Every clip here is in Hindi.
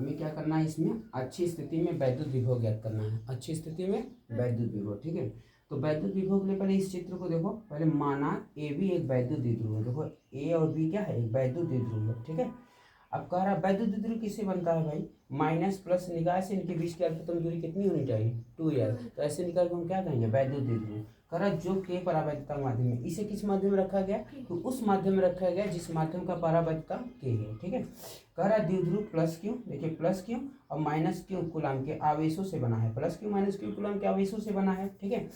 हमें क्या करना है, इसमें अच्छी स्थिति में वैद्युत विभव ज्ञात करना है, अच्छी स्थिति में वैद्युत विभव। ठीक है, तो वैद्युत विभव के लिए पहले इस चित्र को देखो, पहले माना ए बी एक वैद्युत द्विध्रुव है। देखो ए और बी क्या है, एक वैद्युत द्विध्रुव है। ठीक है, अब कह रहा है वैद्युत द्विध्रुव किससे बनता है भाई, माइनस प्लस निकाय से इनके बीच की अल्पतम दूरी कितनी होनी चाहिए, 2l। तो ऐसे निकाल के हम क्या कहेंगे, वैद्युत द्विध्रुव। कह रहा है जो के परावैद्युता माध्यम में, इसे किस माध्यम में रखा गया, तो उस माध्यम में रखा गया जिस माध्यम का परावैद्युता के है। ठीक है, कह रहा है द्विध्रुव प्लस क्यों, देखिए प्लस क्यों और माइनस क्यों कूलम के आवेशों से बना है, प्लस क्यों माइनस क्यों कूलम के आवेशों से बना है। ठीक है,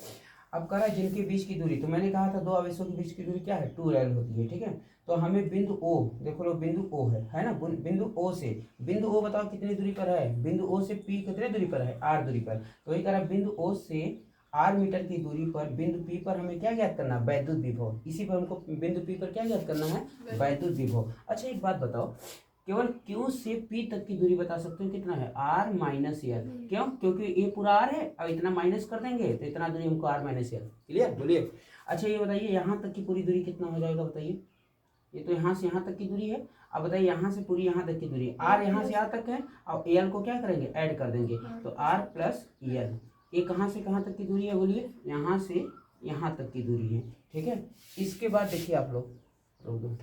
अब कह रहा है जिनके बीच की दूरी, तो मैंने कहा था दो आवेशों के बीच की दूरी क्या है, 2l होती है। ठीक है, तो हमें बिंदु ओ, देखो लो बिंदु ओ है ना, बिंदु ओ से, बिंदु ओ बताओ कितनी दूरी पर है, बिंदु ओ से पी कितने दूरी पर है, r दूरी पर। तो वही कह रहा है बिंदु ओ से r मीटर की दूरी पर बिंदु पी पर हमें क्या ज्ञात करना है, वैद्युत विभव। इसी पर हमको बिंदु पी पर क्या ज्ञात करना है, वैद्युत विभव। अच्छा एक बात बताओ, केवल Q से P तक की दूरी बता सकते हो कितना है, r माइनस एल। क्यों, क्योंकि ये पूरा r है, अब इतना माइनस कर देंगे तो इतना दूरी हमको r माइनस एल। क्लियर, बोलिए। अच्छा ये बताइए यहाँ तक की पूरी दूरी कितना हो जाएगा, बताइए। ये तो यहाँ से यहाँ तक की दूरी है, अब बताइए यहाँ से पूरी यहाँ तक की दूरी, r यहाँ से यहाँ तक है, और एल को क्या करेंगे, ऐड कर देंगे, तो r प्लस एल। ये कहाँ से कहाँ तक की दूरी है, बोलिए, यहाँ से यहाँ तक की दूरी है। ठीक है, इसके बाद देखिए आप लोग,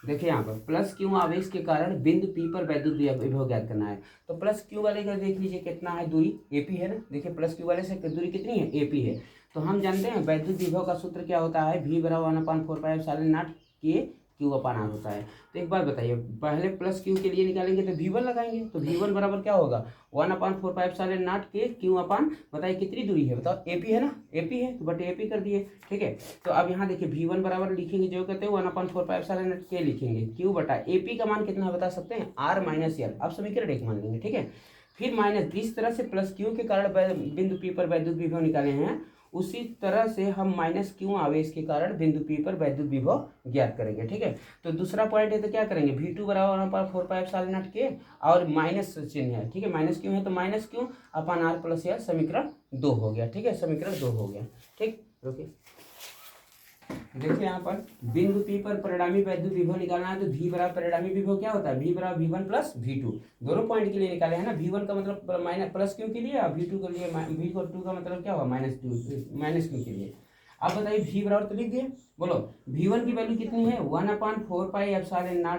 देखिए यहाँ पर प्लस क्यू आवेश के कारण बिंदु पी पर वैद्युत विभव ज्ञात करना है। तो प्लस क्यू वाले का देख लीजिए कितना है दूरी, एपी है ना, देखिए प्लस क्यू वाले से दूरी कितनी है, एपी है। तो हम जानते हैं वैद्युत विभव का सूत्र क्या होता है, V बराबर 1/4πε0 के क्यू अपान आर होता है। तो एक बात बताइए, पहले प्लस क्यू के लिए निकालेंगे तो V1 लगाएंगे, तो V1 बराबर क्या होगा, 1/4πε0 के क्यू अपान, बताइए कितनी दूरी है, बताओ, एपी है ना, एपी है तो बटे एपी कर दिए। ठीक है, तो अब यहाँ देखिए V1 बराबर लिखेंगे जो कहते हैं 1/4πε0 के लिखेंगे, क्यू बटा एपी का मान कितना बता सकते हैं, r माइनस एल। अब समीकरण एक मान लेंगे। ठीक है, फिर माइनस, जिस तरह से प्लस क्यू के कारण बिंदु पी पर वैद्युत विभव निकाले हैं, उसी तरह से हम माइनस क्यू आवेश के कारण बिंदु पी पर वैद्युत विभव ज्ञात करेंगे। ठीक है, तो दूसरा पॉइंट है तो क्या करेंगे, V2 बराबर 1/4πε0 के, और माइनस चिन्ह है। ठीक है, माइनस क्यू है तो माइनस क्यू अपान r प्लस एल, समीकरण 2 हो गया। ठीक है, समीकरण 2 हो गया। ठीक, रुकिए, देखिए यहाँ पर बिंदु पी पर परिणामी वैद्युत विभव निकालना है, तो V बराबर परिणामी विभव क्या होता है, V बराबर V1 प्लस V2, दोनों पॉइंट के लिए निकाले हैं ना। V1 का मतलब माइनस प्लस क्यू के लिए, और V2 के लिए, V2 का मतलब क्या हुआ, माइनस क्यू के लिए। अब बताइए V बराबर तो लिख दिए, बोलो V1 की वैल्यू कितनी है, 1/4πε0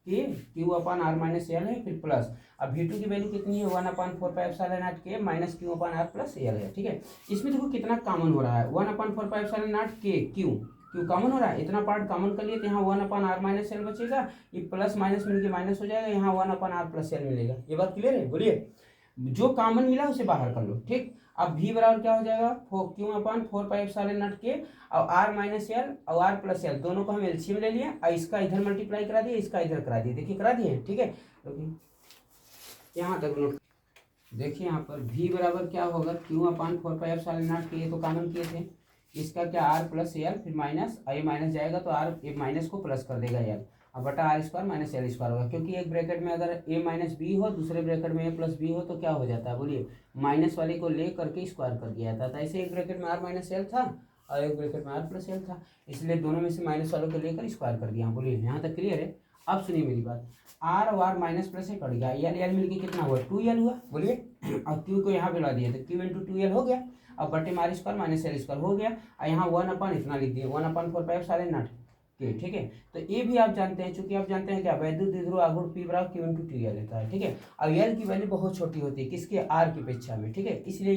के क्यू अपान r माइनस एल है, फिर प्लस, अब V2 की वैल्यू कितनी है, 1/4πε0 के माइनस क्यू अपान r प्लस एल है। ठीक है, इसमें देखो कितना कॉमन हो रहा है, 1/4πε0 के क्यू कॉमन हो रहा है, इतना पार्ट कॉमन कर लिए तो यहाँ 1/r माइनस एल बचेगा, ये प्लस माइनस मिलके माइनस हो जाएगा, यहाँ 1/r प्लस एल मिलेगा। ये बात क्लियर है, बोलिए, जो कॉमन मिला उसे बाहर कर लो। ठीक, अब V बराबर क्या हो जाएगा, Q/4πε0 के, और r माइनस एल और r प्लस एल दोनों को हम एलसीएम ले लिए, और इसका इधर मल्टीप्लाई करा दिए, इसका इधर करा दिए, देखिए करा दिए। ठीक है, यहाँ तक नोट, देखिए यहाँ पर V बराबर क्या होगा, Q/4πε0 के, ये तो कॉमन किए थे, इसका क्या r प्लस एल, फिर माइनस, ये माइनस जाएगा तो r, ये माइनस को प्लस कर देगा एल, अब बटा r square minus L square होगा, क्योंकि एक ब्रैकेट में अगर a माइनस बी हो, दूसरे ब्रैकेट में a प्लस बी हो, तो क्या हो जाता है, बोलिए, माइनस वाले को ले करके स्क्वायर कर दिया जाता था। ऐसे एक ब्रैकेट में r माइनस एल था और एक ब्रैकेट में r प्लस एल था, इसलिए दोनों में से माइनस वालों को लेकर स्क्वायर कर दिया। बोलिए, यहाँ तक क्लियर है। अब सुनिए मेरी बात, r और r माइनस प्लस से कट गया, एल मिलके कितना हुआ, 2l हुआ, बोलिए, और q को यहाँ मिला दिया तो q इंटू 2l हो गया, अब बटे में r square minus L square हो गया, और यहाँ 1 इतना लिख दिए, 1/4πε0 के। ठीक है, तो ये भी आप जानते हैं, चूंकि आप जानते हैं क्या, वैद्युत द्विध्रुव आघूर्ण P बराबर Q इंटू 2l रहता है। ठीक है, अब l की वैल्यू बहुत छोटी होती है, किसके, r की अपेक्षा में। ठीक है, इसलिए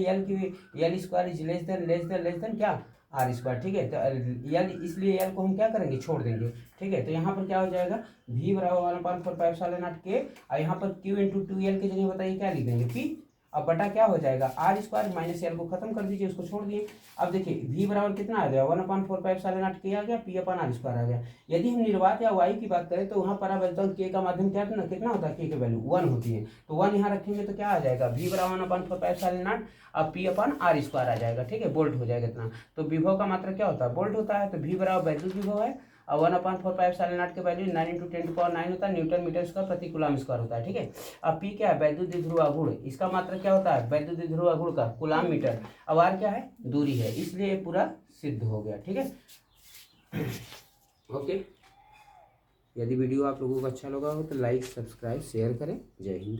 l square is less than क्या, r स्क्वायर। ठीक है, तो l, इसलिए l को हम क्या करेंगे, छोड़ देंगे। ठीक है, तो यहाँ पर क्या हो जाएगा, V बराबर 1/4πε0 के, और यहाँ पर Q इंटू 2l की जगह बताइए क्या लिख देंगे, P, अब बटा क्या हो जाएगा, r स्क्वायर माइनस एल को खत्म कर दीजिए, उसको छोड़ दिए। अब देखिए V बराबर कितना आ गया, 1/4πε0 के आ गया, P अपन r स्क्वायर आ गया। यदि हम निर्वात या वायु की बात करें तो वहाँ परावैद्युतांक k का माध्यम क्या कितना होता है, k की वैल्यू 1 होती है, तो 1 यहाँ रखेंगे तो क्या आ जाएगा, V बराबर 1/4πε0 अब P अपन r स्क्वायर आ जाएगा। ठीक है, बोल्ट हो जाएगा इतना। तो विभव का मात्रा क्या होता है, बोल्ट होता है, तो V बराबर वैद्युत विभव है, और 1/4πε0 के वैल्यू 9 × 10⁹ होता है, न्यूटन मीटर स्क्वायर प्रति कूलम स्क्वायर होता है। ठीक है, अब P क्या है, वैद्युत द्विध्रुव आघूर्ण, इसका मात्रा क्या होता है, वैद्युत द्विध्रुव आघूर्ण का कूलम मीटर, अब R क्या है, दूरी है, इसलिए ये पूरा सिद्ध हो गया। ठीक है, ओके। यदि वीडियो आप लोगों को अच्छा लगा हो तो लाइक सब्सक्राइब शेयर करें। जय हिंद।